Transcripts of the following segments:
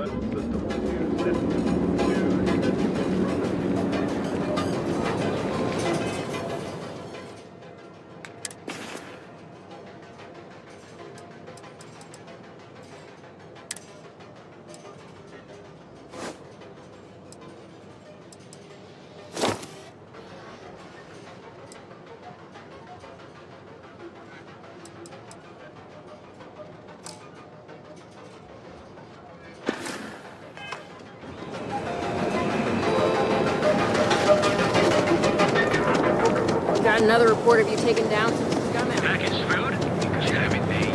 survival systems to set to existing running. Got another report of you taken down since you got out. Package food? Should have it there.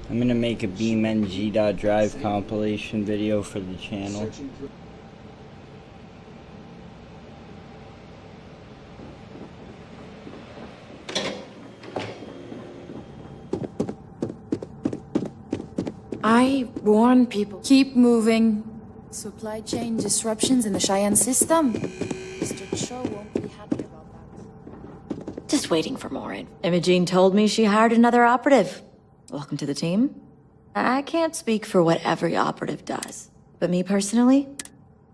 I'm gonna make a BeamNG.drive compilation video for the channel. I warn people, keep moving. Supply chain disruptions in the Cheyenne system. Mr. Cho won't be happy about that. Just waiting for more. Imogene told me she hired another operative. Welcome to the team. I can't speak for what every operative does, but me personally,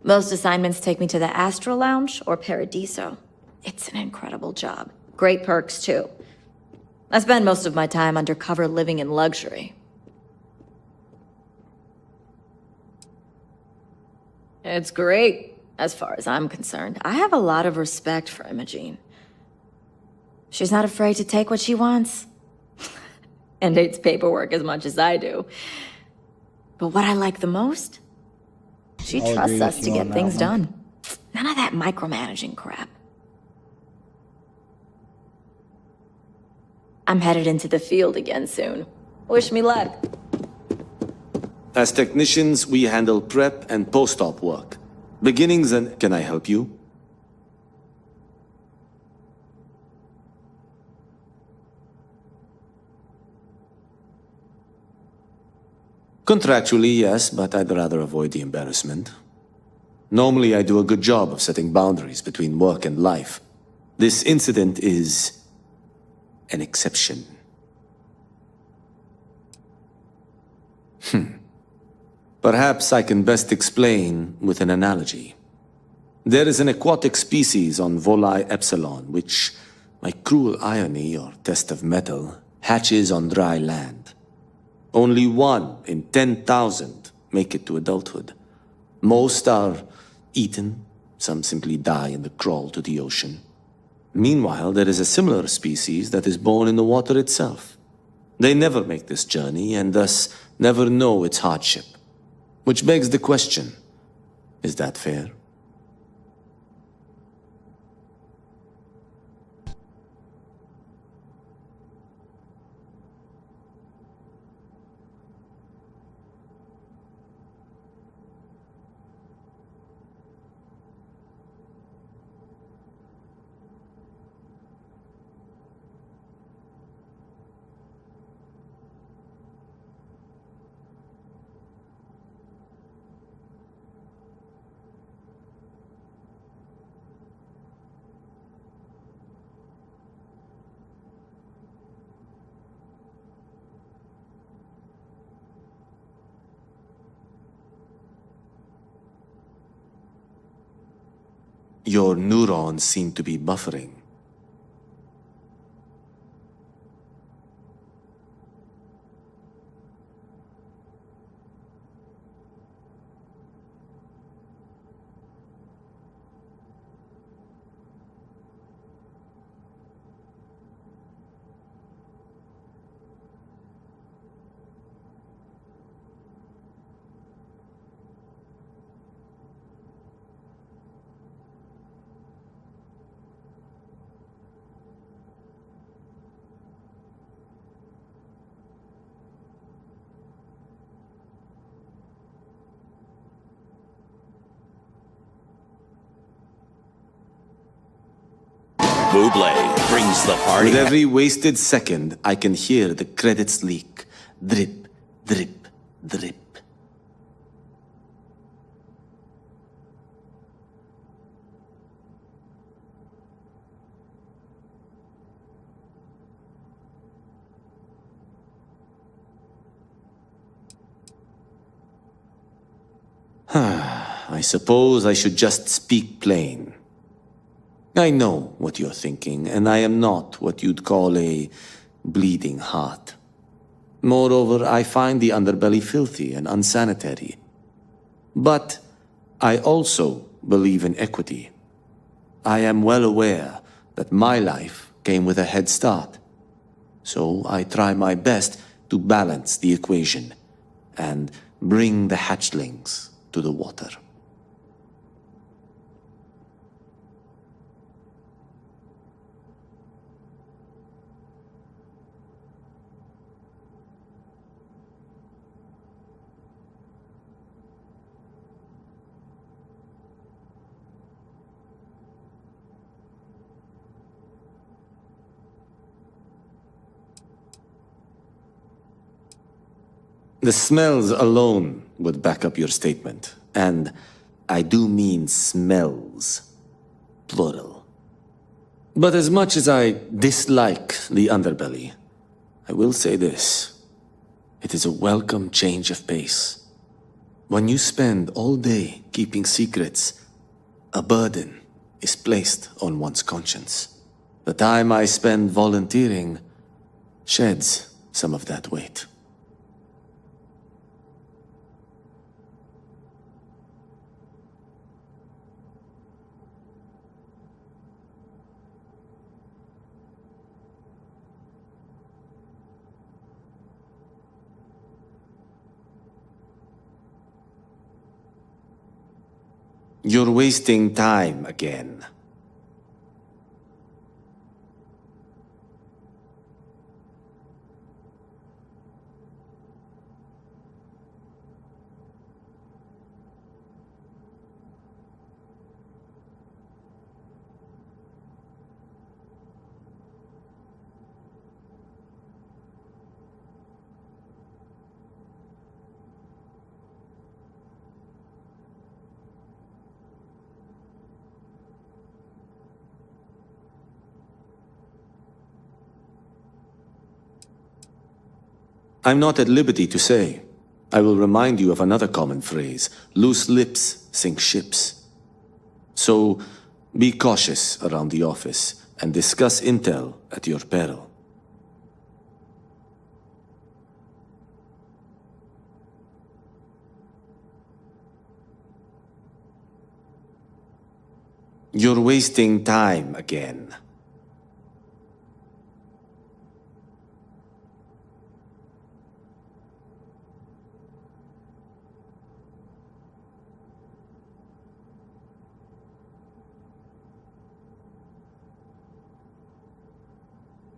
most assignments take me to the Astral Lounge or Paradiso. It's an incredible job. Great perks, too. I spend most of my time undercover living in luxury. It's great, as far as I'm concerned. I have a lot of respect for Imogene. She's not afraid to take what she wants. And hates paperwork as much as I do. But what I like the most? She trusts us to get things done. None of that micromanaging crap. I'm headed into the field again soon. Wish me luck. As technicians, we handle prep and post-op work. Beginnings and... Can I help you? Contractually, yes, but I'd rather avoid the embarrassment. Normally, I do a good job of setting boundaries between work and life. This incident is an exception. Perhaps I can best explain with an analogy. There is an aquatic species on Voli Epsilon, which, by cruel irony or test of metal, hatches on dry land. Only 1 in 10,000 make it to adulthood. Most are eaten, some simply die in the crawl to the ocean. Meanwhile, there is a similar species that is born in the water itself. They never make this journey and thus never know its hardship. Which begs the question, is that fair? Your neurons seem to be buffering. Buble brings the party. With every wasted second, I can hear the credits leak. Drip, drip, drip. I suppose I should just speak plain. I know what you're thinking, and I am not what you'd call a bleeding heart. Moreover, I find the underbelly filthy and unsanitary. But I also believe in equity. I am well aware that my life came with a head start. So I try my best to balance the equation and bring the hatchlings to the water. The smells alone would back up your statement. And I do mean smells. Plural. But as much as I dislike the underbelly, I will say this. It is a welcome change of pace. When you spend all day keeping secrets, a burden is placed on one's conscience. The time I spend volunteering sheds some of that weight. You're wasting time again. I'm not at liberty to say. I will remind you of another common phrase. Loose lips sink ships. So, be cautious around the office and discuss intel at your peril. You're wasting time again.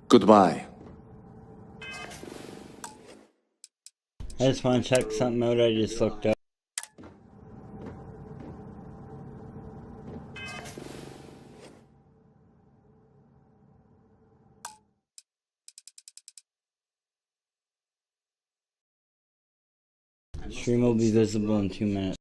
Goodbye. I just want to check something out I just looked up. Stream will be visible in 2 minutes.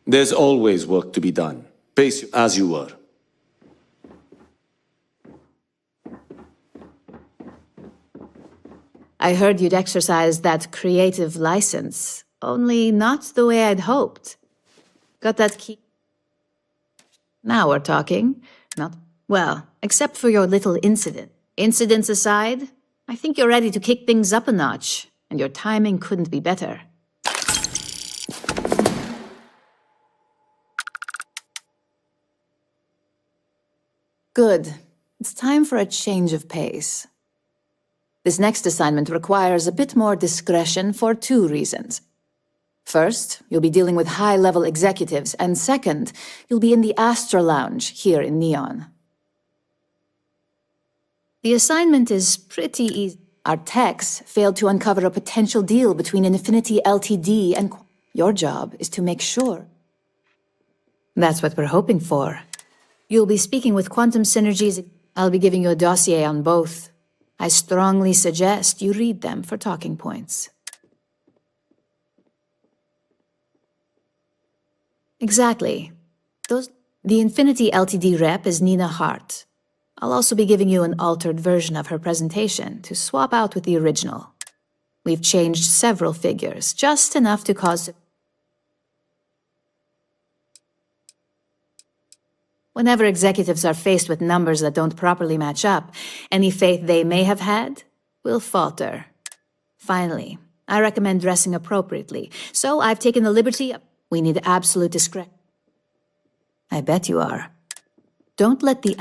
There's always work to be done. Pace as you were. I heard you'd exercise that creative license, only not the way I'd hoped. Got that key? Now we're talking. Not well, except for your little incident. Incidents aside, I think you're ready to kick things up a notch, and your timing couldn't be better. Good. It's time for a change of pace. This next assignment requires a bit more discretion for 2 reasons. First, you'll be dealing with high-level executives, and second, you'll be in the Astra Lounge here in Neon. The assignment is pretty easy. Our techs failed to uncover a potential deal between Infinity Ltd. and your job is to make sure. That's what we're hoping for. You'll be speaking with Quantum Synergies. I'll be giving you a dossier on both. I strongly suggest you read them for talking points. Exactly. The Infinity Ltd. Rep is Nina Hart. I'll also be giving you an altered version of her presentation to swap out with the original. We've changed several figures, just enough to cause... Whenever executives are faced with numbers that don't properly match up, any faith they may have had will falter. Finally, I recommend dressing appropriately, so I've taken the liberty of... We need absolute discretion. I bet you are. Don't let the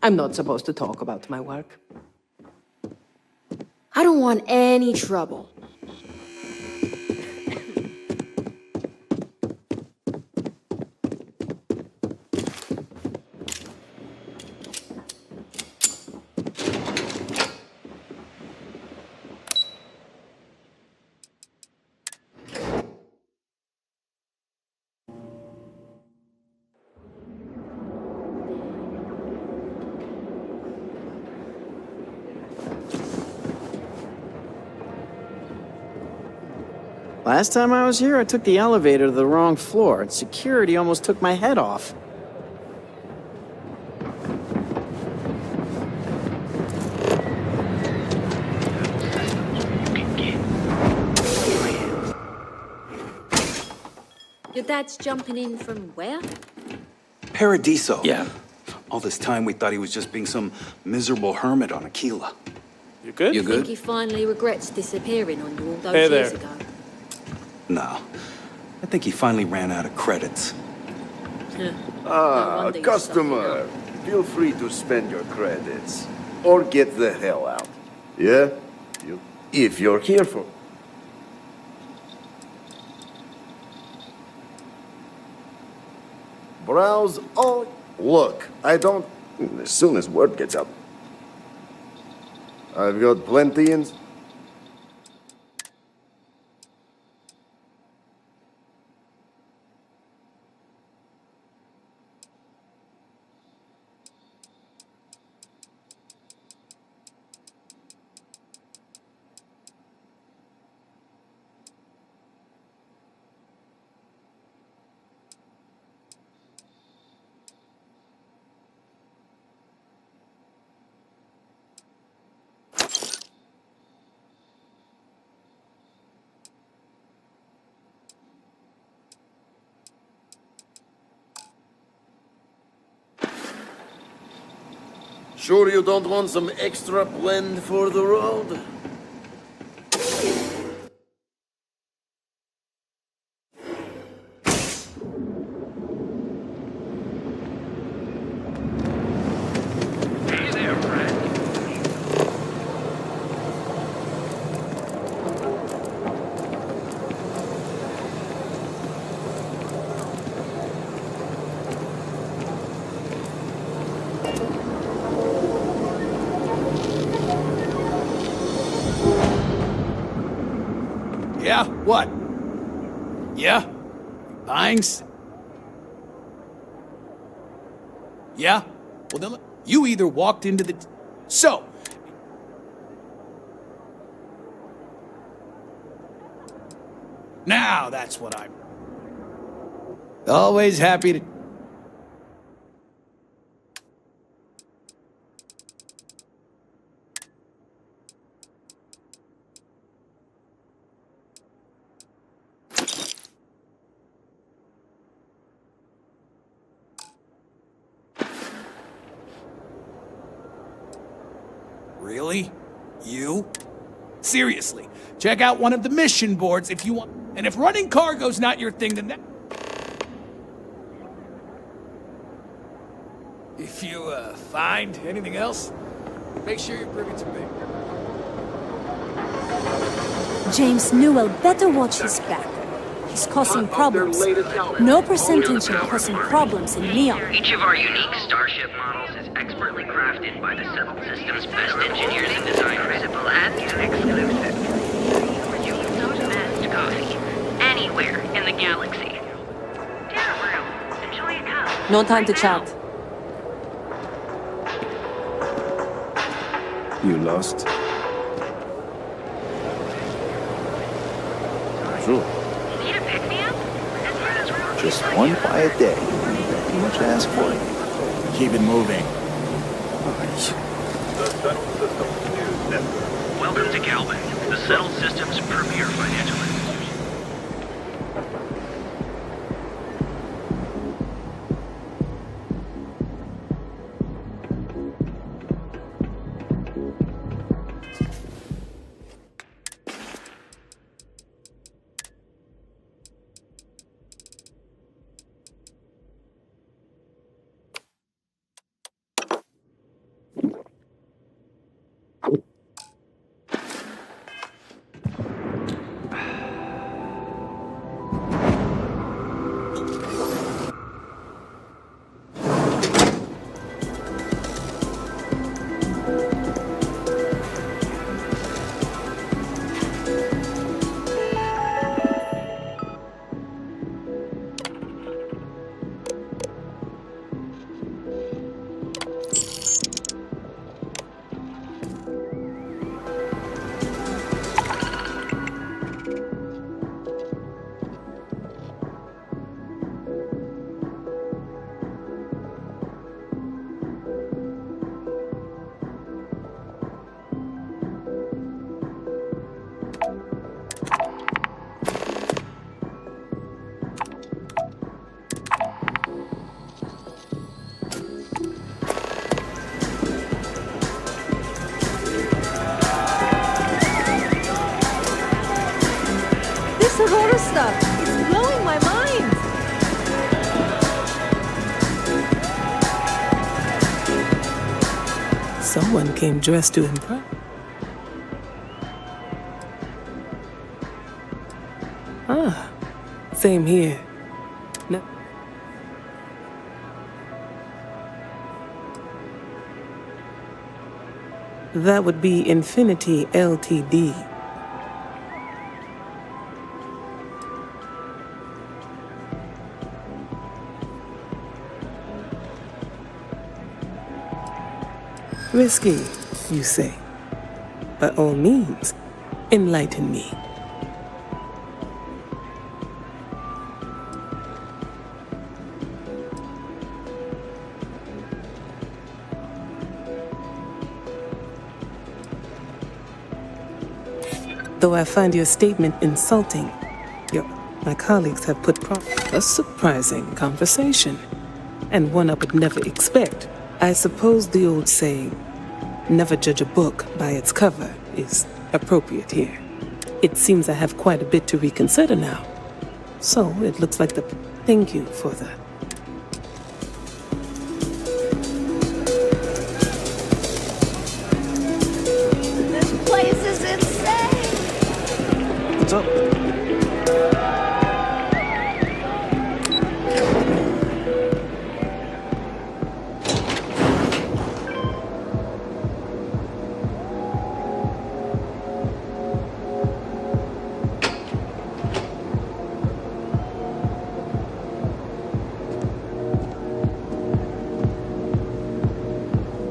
I'm not supposed to talk about my work. I don't want any trouble. Last time I was here, I took the elevator to the wrong floor, and security almost took my head off. Your dad's jumping in from where? Paradiso. Yeah. All this time we thought he was just being some miserable hermit on Aquila. You good? I think he finally regrets disappearing on you all those years ago. No. I think he finally ran out of credits. No wonder you Customer, feel free to spend your credits. Or get the hell out. Yeah? If you're here for... Browse all... Look, I don't... As soon as word gets out. I've got plenty in... Sure you don't want some extra blend for the road? Hey there, friend. Yeah? What? Yeah? Thanks? Yeah? Well then, you either walked into the... So! Now that's what I'm... Always happy to... Really? You? Seriously, check out one of the mission boards if you want. And if running cargo's not your thing, then that... If you, find anything else, make sure you're privy to me. James Newell better watch his back. He's causing problems. No percentage in causing problems in Neon. Each of our unique Starship models is expertly crafted by the Settled System's best engineers and designers. Visible and exclusive. Not best coffee anywhere in the galaxy. Dinner room. Enjoy a cup. No time to chat. You lost? Sure. Need a pick-me-up? Just one quiet day. Too much to ask for. Keep it moving. Welcome to Calvin, the Settled System's premier financial institution. Horror stuff. It's blowing my mind. Someone came dressed to impress. Ah, same here. No. That would be Infinity Ltd. Risky, you say? By all means, enlighten me. Though I find your statement insulting, my colleagues have put a surprising conversation, and one I would never expect I suppose the old saying, never judge a book by its cover, is appropriate here. It seems I have quite a bit to reconsider now. So it looks like the... Thank you for that. This place is insane! What's up?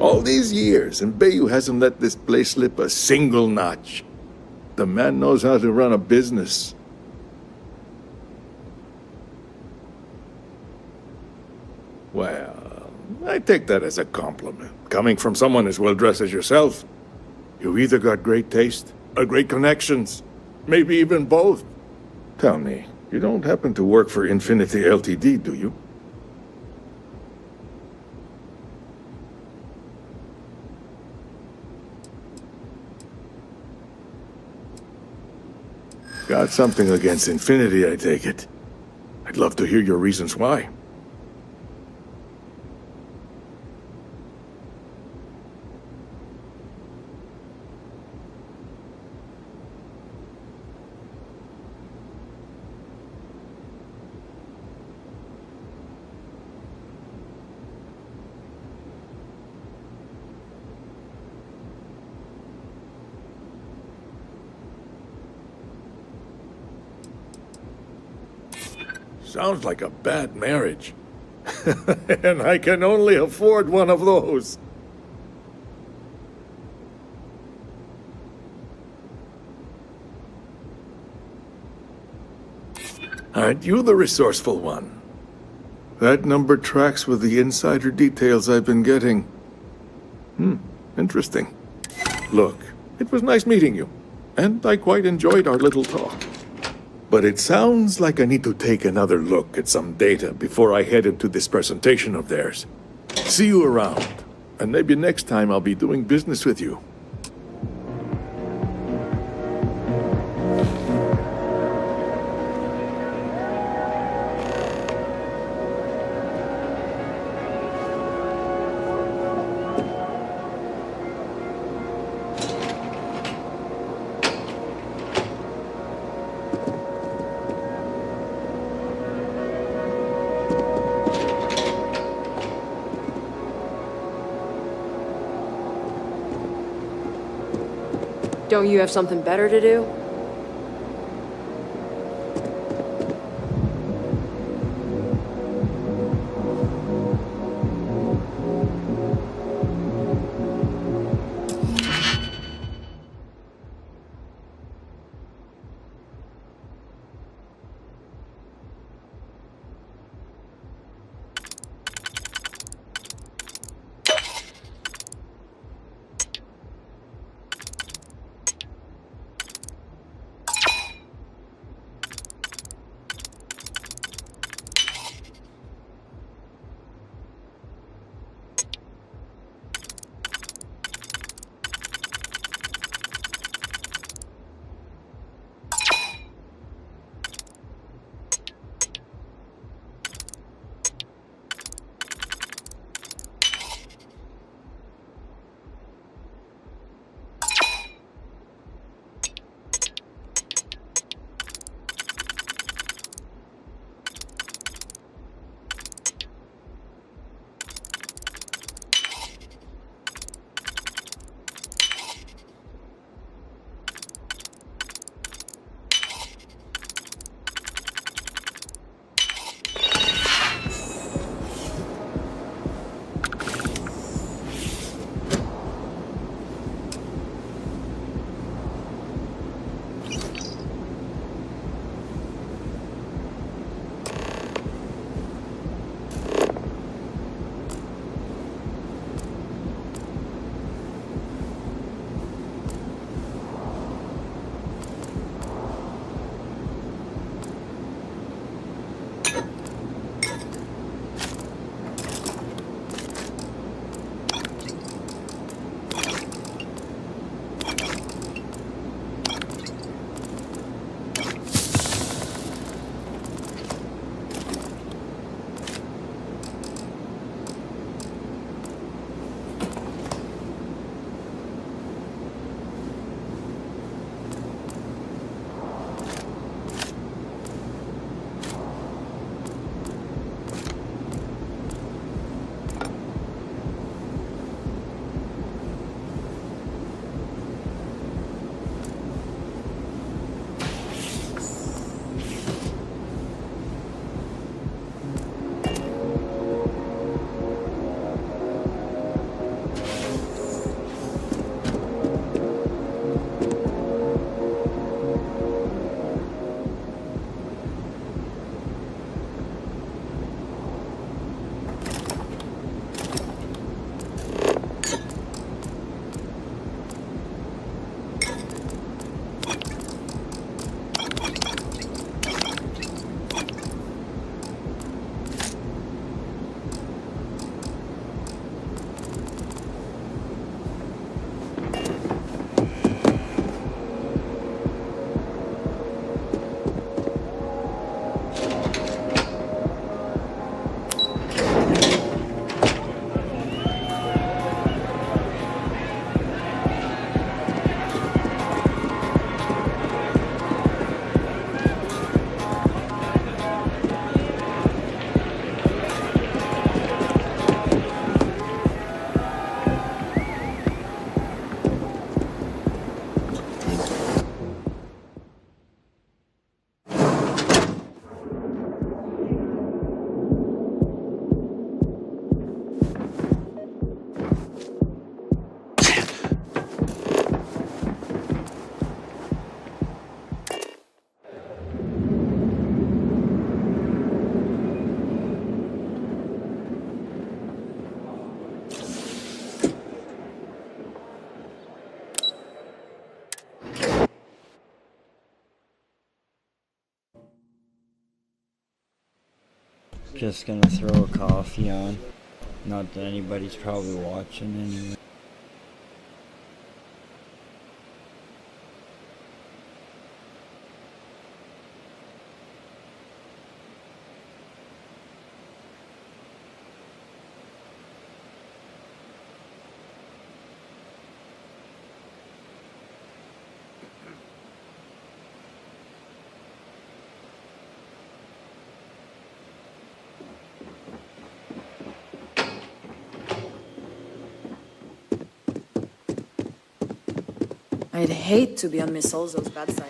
All these years, and Bayou hasn't let this place slip a single notch. The man knows how to run a business. Well, I take that as a compliment. Coming from someone as well-dressed as yourself, you either got great taste or great connections. Maybe even both. Tell me, you don't happen to work for Infinity Ltd, do you? Got something against Infinity, I take it. I'd love to hear your reasons why. Sounds like a bad marriage. And I can only afford one of those. Aren't you the resourceful one? That number tracks with the insider details I've been getting. Interesting. Look, it was nice meeting you, and I quite enjoyed our little talk. But it sounds like I need to take another look at some data before I head into this presentation of theirs. See you around, and maybe next time I'll be doing business with you. Don't you have something better to do? Just gonna throw a coffee on. Not that anybody's probably watching anyway. I'd hate to be on Miss Olzo's bad side.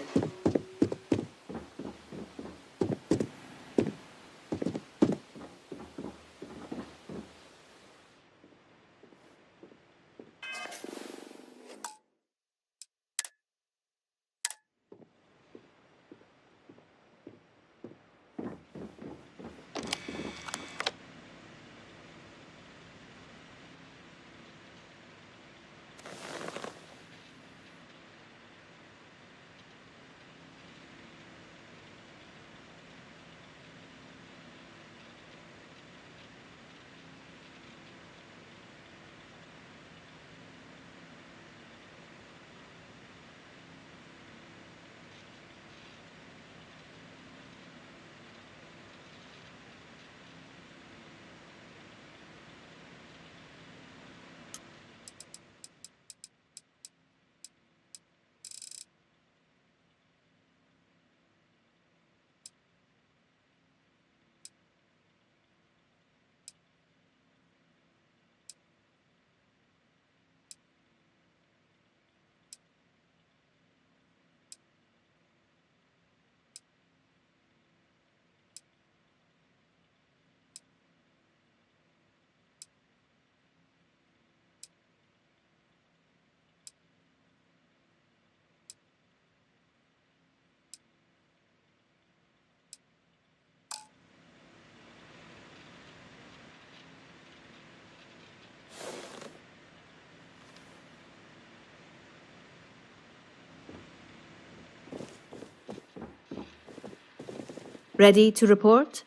Ready to report?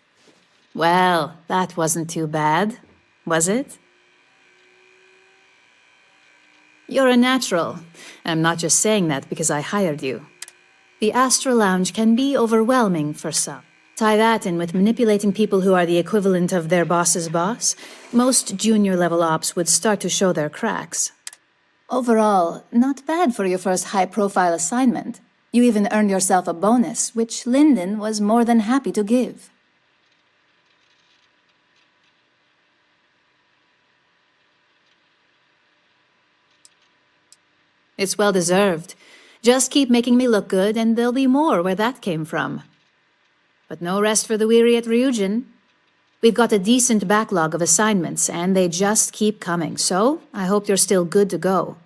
Well, that wasn't too bad, was it? You're a natural. I'm not just saying that because I hired you. The Astral Lounge can be overwhelming for some. Tie that in with manipulating people who are the equivalent of their boss's boss, most junior-level ops would start to show their cracks. Overall, not bad for your first high-profile assignment. You even earned yourself a bonus, which Lyndon was more than happy to give. It's well-deserved. Just keep making me look good, and there'll be more where that came from. But no rest for the weary at Ryujin. We've got a decent backlog of assignments, and they just keep coming, so I hope you're still good to go.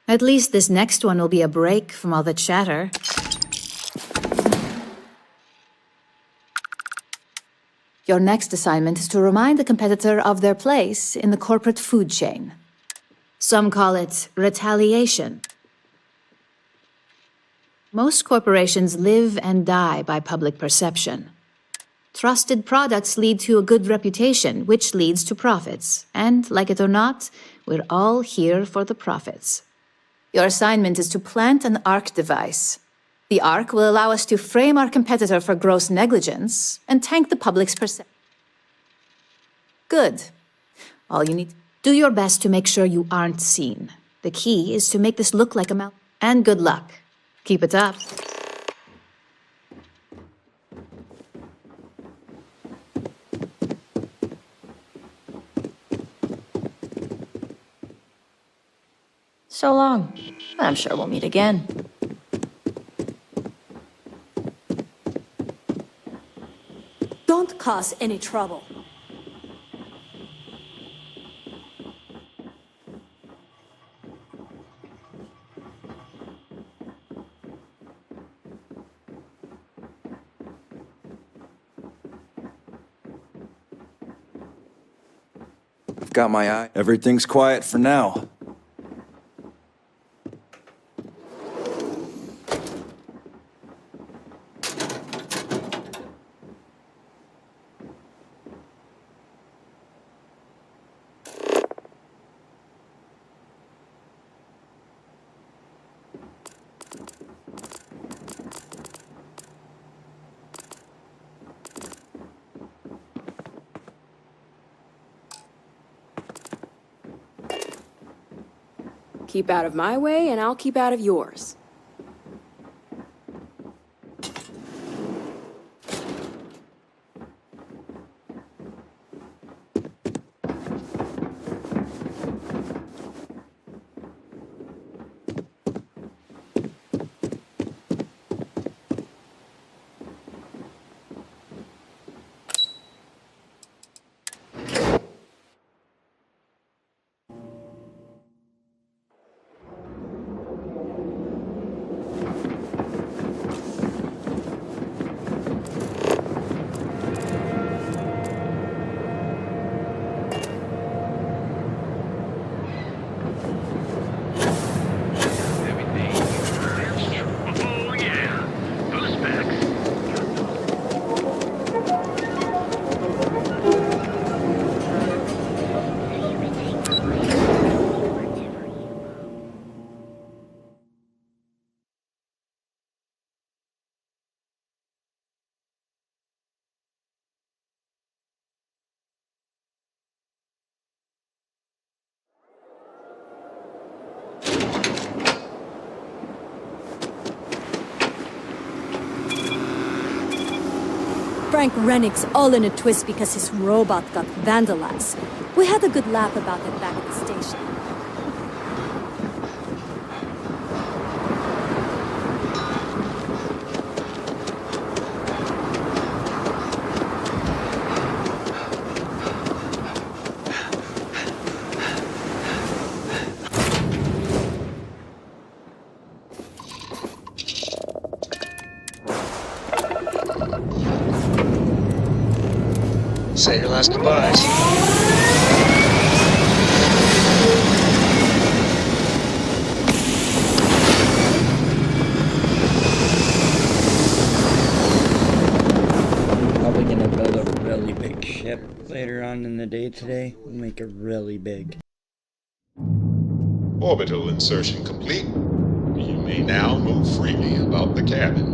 At least this next one will be a break from all the chatter. Your next assignment is to remind the competitor of their place in the corporate food chain. Some call it retaliation. Most corporations live and die by public perception. Trusted products lead to a good reputation, which leads to profits. And, like it or not, we're all here for the profits. Your assignment is to plant an ARC device. The ARC will allow us to frame our competitor for gross negligence and tank the public's perception. Good. All you need... Do your best to make sure you aren't seen. The key is to make this look like a mal... And good luck. Keep it up. So long. I'm sure we'll meet again. Don't cause any trouble. I've got my eye. Everything's quiet for now. Keep out of my way, and I'll keep out of yours. Frank Rennick's all in a twist because his robot got vandalized. We had a good laugh about it back at the station. Say your last goodbyes. Probably gonna build a really big ship later on in the day today. We'll make it really big. Orbital insertion complete. You may now move freely about the cabin.